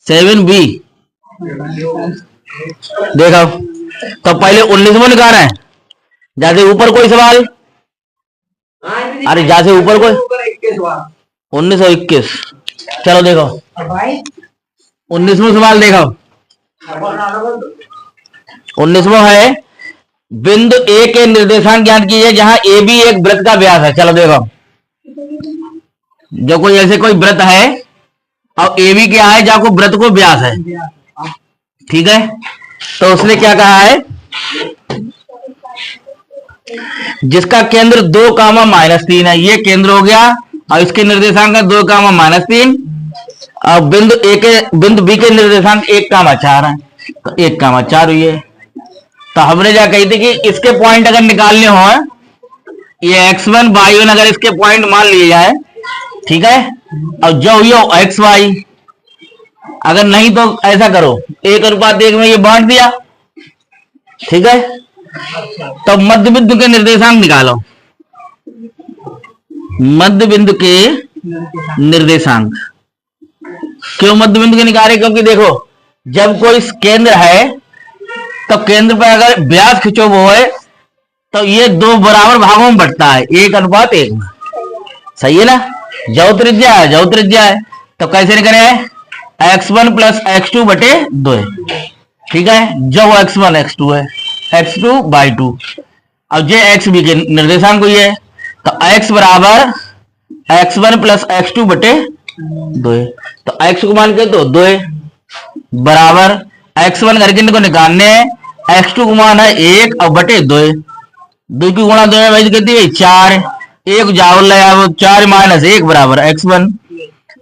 7B देखो। तो पहले 19वां निकालना है, जैसे ऊपर कोई सवाल, अरे जैसे ऊपर कोई 1921। चलो देखो 19वां सवाल देखो। 19वां है बिंदु ए के निर्देशांक ज्ञात कीजिए जहां ए बी एक वृत्त का व्यास है। चलो देखो, जो कोई ऐसे कोई वृत्त है और ए बी क्या है, जहां को वृत्त को व्यास है, ठीक है। तो उसने क्या कहा है, जिसका केंद्र 2, -3 है, ये केंद्र हो गया, और इसके निर्देशांक है 2, -3, और बिंदु बी के निर्देशांक 1, 4 है, तो 1, 4 हुई है। तो हमने क्या कही थी कि इसके पॉइंट अगर निकालने हो, ये x1 y1 अगर इसके पॉइंट मान लिए जाए, ठीक है, और जो हुई हो xy, अगर नहीं तो ऐसा करो 1:1 में ये बांट दिया, ठीक है। तो मध्य बिंदु के निर्देशांक निकालो, मध्य बिंदु के निर्देशांक। क्यों मध्य बिंदु के निकाले, क्योंकि देखो जब कोई केंद्र है तो केंद्र पर अगर व्यास खिंचो वो है, तो ये 2 बराबर भागों में बंटता है, 1:1 में, सही है ना। जो त्रिज्या है, जो त्रिज्या है, तो कैसे निकले, x1 + x2 बटे 2, ठीक है। जो x1 x2 है, x2/2, अब जे xb के निर्देशांक हुई है, तो x बराबर x1 + x2 बटे 2, तो x को मान के तो 2 बराबर x1 करके को निकालने, x2 को मान है 1 और बटे 2, 2 की गुणा 2 में भाई कितनी है 4, 1 जाओ ले आओ, 4 - 1 बराबर x1,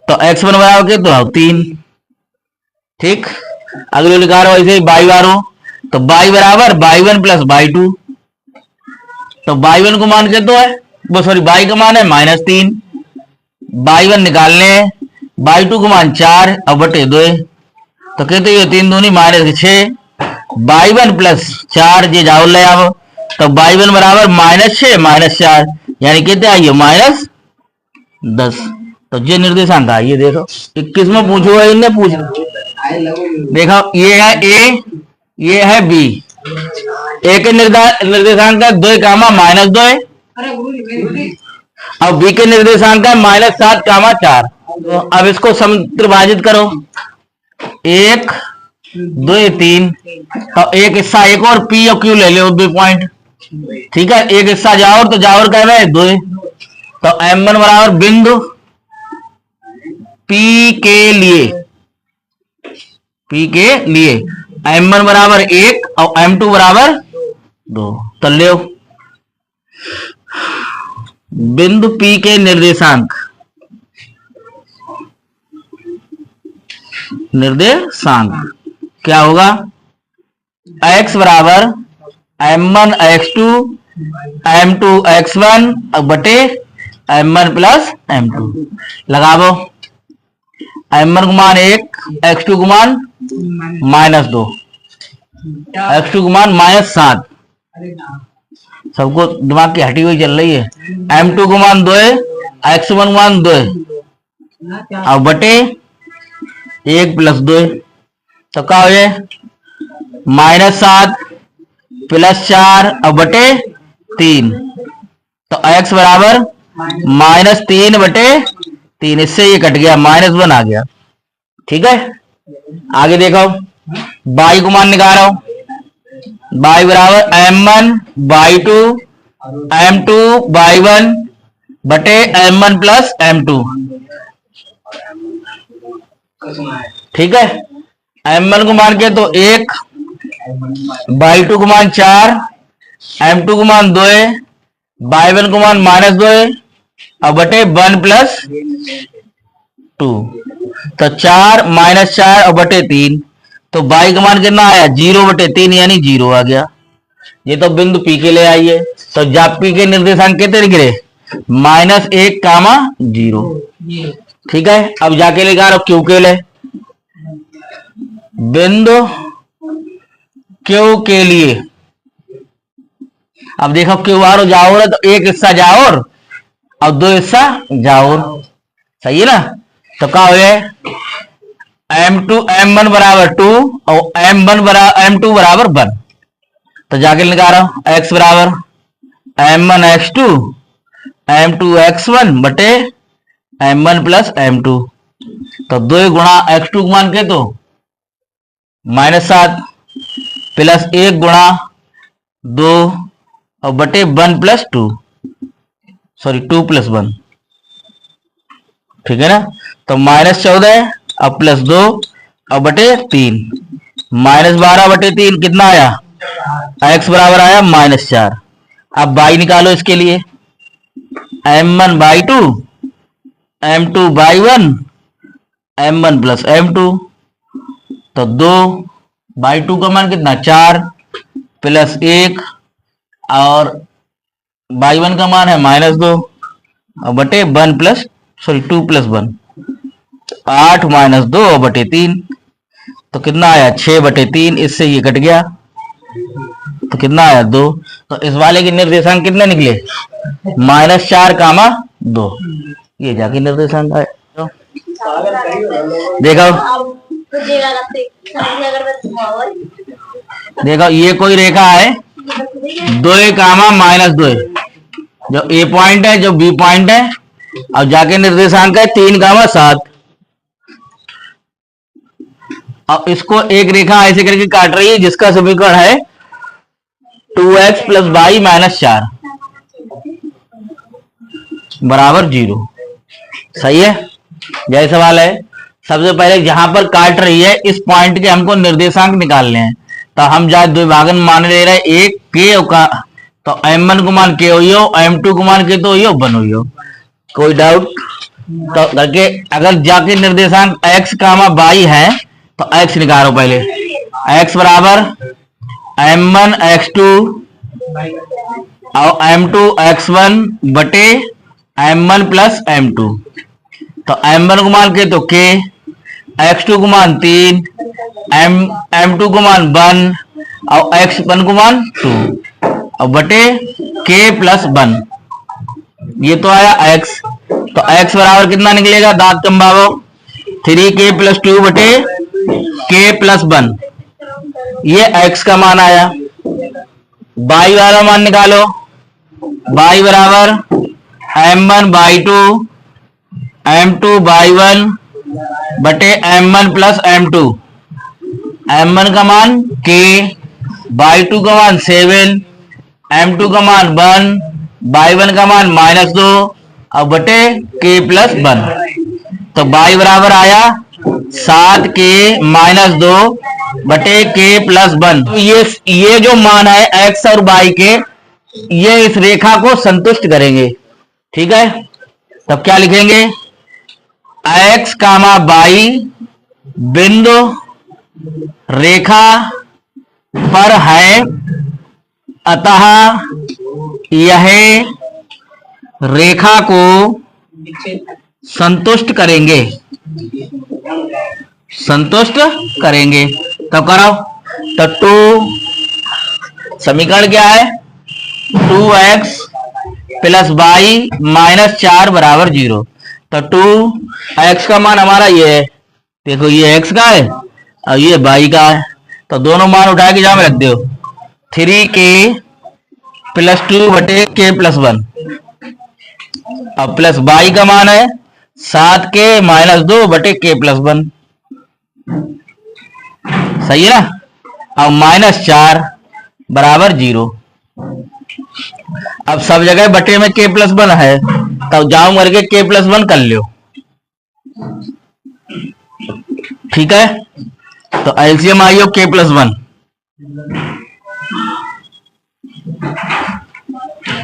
तो x1 बराबर के तो 3, ठीक। अगले लिखा रहा ऐसे ही y बार हो, तो y बराबर y1 + y2, तो y1 को मान के तो है वो, सॉरी y का मान है -3, y1 निकालने, y2 को मान 4 और बटे 2, तो कहते ये 3 दूनी -6, y1 + 4 जे जाओ ले आओ, तो y1 बराबर -6 - 4, यानी कहते आइए -10। तो ये निर्देशांक है, ये देखो 21 में पूछो है, इनने पूछ देखो, ये है ए, ये है बी, ए के निर्देशांक है 2, और बी के निर्देशांक है -7, 4। तो अब इसको समत्रिभाजित करो, 1, 2, 3, और एक हिस्सा एक और पी और क्यू ले लो 2 पॉइंट, ठीक है। एक हिस्सा जाओर, तो जाओर कह रहे 2, तो m1 बराबर बिंदु पी के लिए, m1 बराबर 1 और m2 बराबर 2, तो ले बिंदु P के निर्देशांक क्या होगा, x बराबर m1 x2 m2 x1 बटे m1 + m2, लगाओ, m1 को मान 1, x2 को मान -2, x2 को मान -7, सबको दिमाग की हटी हुई चल रही है। m2 को मान 2, x1 को मान 2 और बटे 1 + 2, तो क्या हो जाए -7 + 4 और बटे 3, तो x बराबर -3 बटे 3, इससे ये कट गया, -1 आ गया, ठीक है। आगे देखो y को मान निकाल रहा हूं, y बराबर m1 y2 m2 y1 बटे m1 + m2, ठीक है। m1 को मान के तो 1, y2 को मान 4, m2 को मान 2, y1 को मान -2 और बटे 1 + 2, तो 4 - 4 और बटे 3, तो y का मान कितना आया 0 बटे 3, यानी 0 आ गया। ये तो बिंदु P के लिए आइए, तो जब P के निर्देशांक कितने निकले, -1, 0, ठीक है। अब जाके लिखा रहा Q के लिए, बिंदु Q के लिए, अब देखो Q बार जाओर है, तो एक हिस्सा जाओर और 2 हिस्सा जाओर, सही है ना। तो क्या हो m1 बराबर 2 और m2 बराबर 1। तो जाके निकाल रहा हूं x बराबर m1 x2 m2 x1 बटे m1 प्लस m2। तो 2 गुणा x2 को मान के तो -7 प्लस 1 गुणा 2 और बटे 1 प्लस 2 सॉरी 2 प्लस 1, ठीक है ना। तो -14 अब प्लस 2 और बटे 3 -12 बटे 3 कितना आया, x बराबर आया -4। अब y निकालो इसके लिए m1 by 2 m2 by 1 m1 plus m2। तो 2 बाई 2 का मान कितना 4 प्लस 1 और बाई 1 का मान है -2 और बटे 1 प्लस सॉरी 2 प्लस 1 8 माइनस 2 बटे 3। तो कितना आया 6 बटे 3, इससे ये कट गया तो कितना आया 2। तो इस वाले के निर्देशांक कितने निकले -4, 2। ये जाके निर्देशांक आए। देखो देखो ये कोई रेखा है 2 -2, जो A पॉइंट है जो B पॉइंट है और जाके निर्देशांक है 3, 7। अब इसको एक रेखा ऐसे करके काट रही है जिसका समीकरण है 2x प्लस वाई -4 बराबर 0। सही है। यही सवाल है। सबसे पहले जहां पर काट रही है इस पॉइंट के हमको निर्देशांक निकालने हैं। तो हम जहाँ द्विभाजन मान ले रहे हैं एक के का, तो m1 को मान के हुई हो, m2 को मान के तो हुई हो 1 हुई हो। कोई डाउट? तो करके अगर जाके निर्देशांक x, y है तो x निकालो पहले। x बराबर m1 x2 और m2 x1 बटे m1 प्लस m2। तो m1 को मान के तो k, x2 को मान 3, m2 को मान 1 और x1 को मान 2 और बटे k प्लस 1। ये तो आया x। तो x बराबर कितना निकलेगा, दांत कमबाओ 3k प्लस 2 बटे k प्लस 1। ये x का मान आया। y वाला मान निकालो। y बराबर m1 बाई 2 m2 बाई 1 बटे m1 प्लस m2। m1 का मान k, बाई 2 का मान 7, m2 का मान 1, बाई 1 का मान -2 और बटे k प्लस 1। तो y बराबर आया 7k -2 बटे k प्लस 1। तो ये जो मान है x और y के, ये इस रेखा को संतुष्ट करेंगे। ठीक है। तब क्या लिखेंगे, x, y बिंदु रेखा पर है, अतः यह रेखा को संतुष्ट करेंगे। संतुष्ट करेंगे। तब करो। तो 2 समीकरण क्या है, 2x प्लस वाई -4 बराबर 0। तो 2x का मान हमारा ये है, देखो ये x का है और ये y का है। तो दोनों मान उठा के जहां में रख दो, 3k प्लस 2 बटे k प्लस 1। अब प्लस y का मान है 7k -2 बटे k प्लस 1। सही है ना। अब -4 बराबर 0। अब सब जगह बटे में k प्लस 1 है, तब जाऊं करके k प्लस 1 कर लो। ठीक है। तो एलसीएम आई हो k प्लस 1।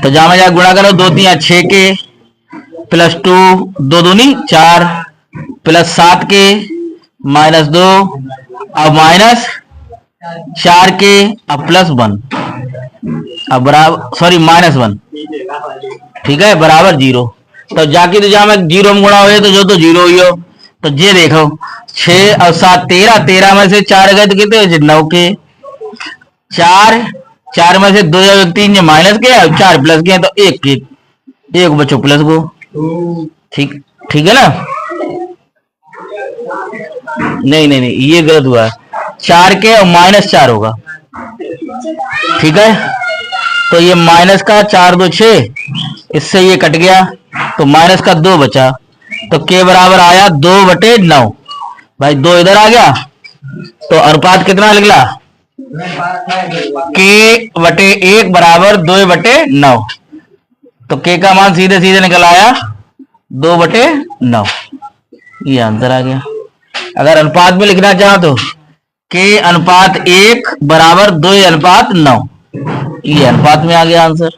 तो जहां जा गुणा करो, 2 3 6k प्लस 2 2 दूनी 4 प्लस 7k -2 अब -4k अब प्लस 1 अब बराबर सॉरी -1। ठीक है, बराबर 0। तो जाके तो जहां में 0 में गुणा हो तो जो तो 0 ही हो। तो ये देखो 6 और 7 13 में से 4 गए तो कितने हो, 9 के। 4 में से 2 3 जो माइनस के और 4 प्लस के, तो 1 के, 1 बच्चों प्लस को। ठीक है ना। नहीं नहीं नहीं, ये गलत हुआ है। 4 के और -4 होगा, ठीक है। तो ये माइनस का 4 2 6, इससे ये कट गया तो माइनस का 2 बचा, तो के बराबर आया 2/9। भाई 2 इधर आ गया तो अनुपात कितना निकला, k/1 बराबर 2/9। तो k का मान सीधे सीधे निकल आया 2/9, ये आंसर आ गया। अगर अनुपात में लिखना चाहो तो k/1 बराबर 2/9, ये अनुपात में आ गया आंसर।